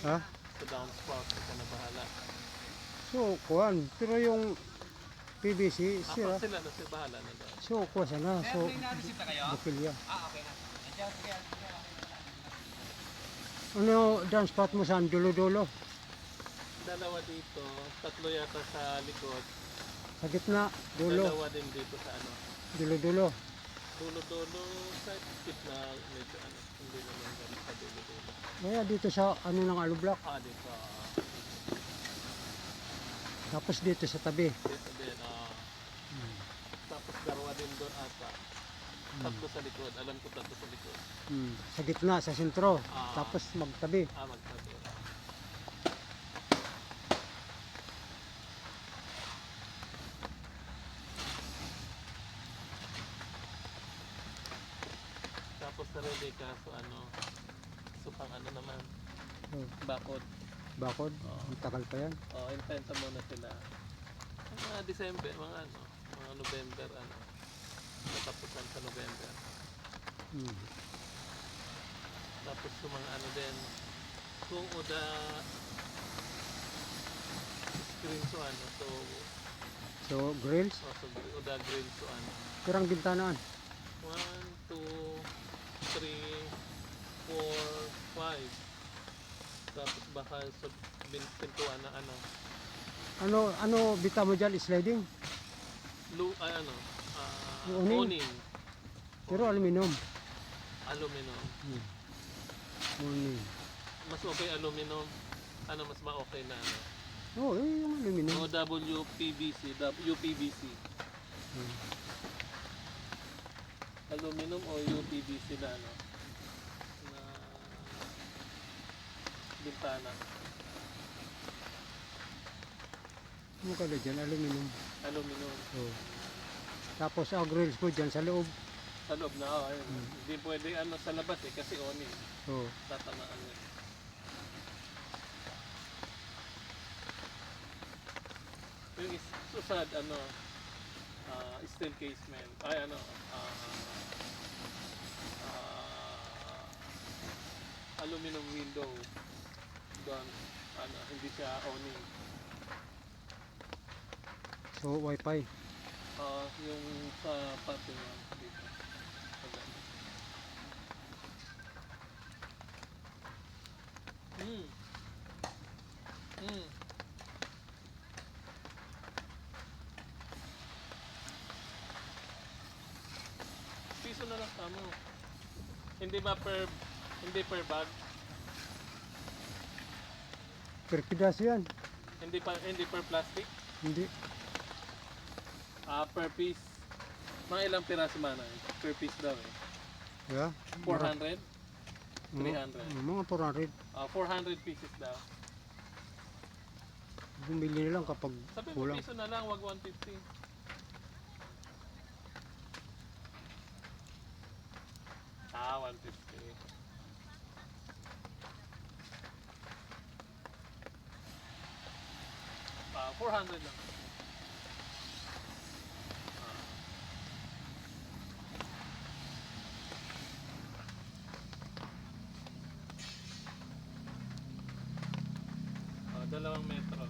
Ha? Sa downspout, ikaw na bahala. So, kuhan. Pero yung PVC, sira. Sila na, sila bahala na daw. So, kuha sana. Sir, So, may na-receive na kayo? bukilya. Okay na. Nandiyan, sige. Ano, dance spot mo saan? Dulo-dulo? Dalawa dito, tatlo yata sa likod. Sa gitna? Dulo? Dalawa din dito sa ano. Dulo-dulo? Dulo-dulo sa gitna, medyo ano, hindi naman ganun sa dulo-dulo. Kaya dito sa ano ng alo block. Dito, Tapos dito sa tabi. dito din, tapos dalawa din doon ata. Tatlo sa likod, alam ko tatlo sa likod. Sa gitna, sa sentro. Ah. Tapos magtabi. Magtabi. Tapos sa ready kaso ano, supang ano naman, Oh, bakod. bakod. Ang tagal pa yan. Impenta muna sila. Mga December, mga ano, mga November, ano, katapusan sa November. Hmm. Tapos yung mga ano din, kung oda screen so ano, So, grills. so oda grill so ano. Pero ang bintanaan. 1, 2, 3, 4, 5. Tapos baka sa pintuan na ano, Ano bita mo dyan? Sliding? ano, Awning? awning, Pero aluminum. aluminum. Morning. Mas okay aluminum, ano mas ma-okay na ano. Oo, yung aluminum. O WPVC, UPVC. Aluminum o UPVC na ano, na bintana. Ano ka na dyan? Aluminum. Aluminum. Oo. Tapos grills mo dyan sa loob. Sa loob na, ayun. Hindi pwede ano sa labas kasi awning. Oo. Tatamaan yun. Yung susad, ano, steel casement, ay ano, aluminum window. Doon, ano, hindi siya awning. So, wifi. Yung sa parking lot dito. Sa ganda. Piso na lang tamo. Hindi ba hindi per bag? Per pidaso yan. Hindi per plastic? Hindi. Per piece. Mga ilang piraso man per piece daw eh. Yeah. 400? 300. Mga 400. 400 pieces daw. Bumili na lang kapag Sabi mo kulang. piso na lang, wag 150. 150. 400 lang. Dalawang metro.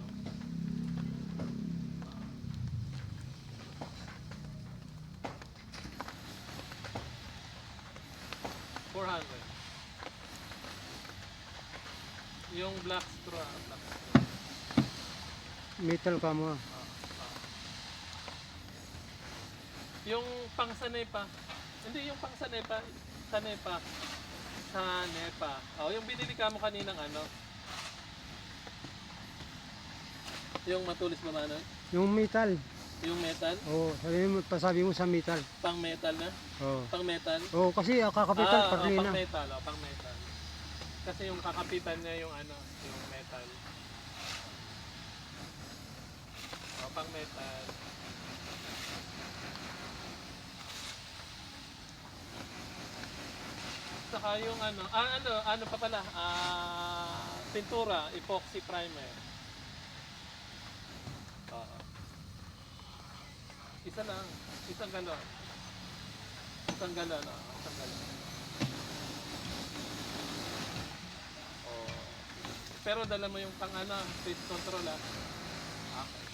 $400. Yung black straw, black straw. Metal ka mo. Yung pang sanepa. Hindi yung pang sanepa. Sanepa. Sanepa. Yung binili ka mo kaninang ano. Yung matulis ba man? Yung metal. Yung metal? Oo, pasabi mo sa metal. Pang metal na? Oo. Pang metal? Oo, kasi kakapital parli na. Pang metal, pang metal. Kasi yung kakapitan niya yung ano, yung metal. Pang metal. Saka yung ano, ano pa pala, pintura, epoxy primer. Isa lang, isang galon. Isang galon, isang galon. Pero dala mo yung pang ano, face control ah. Okay.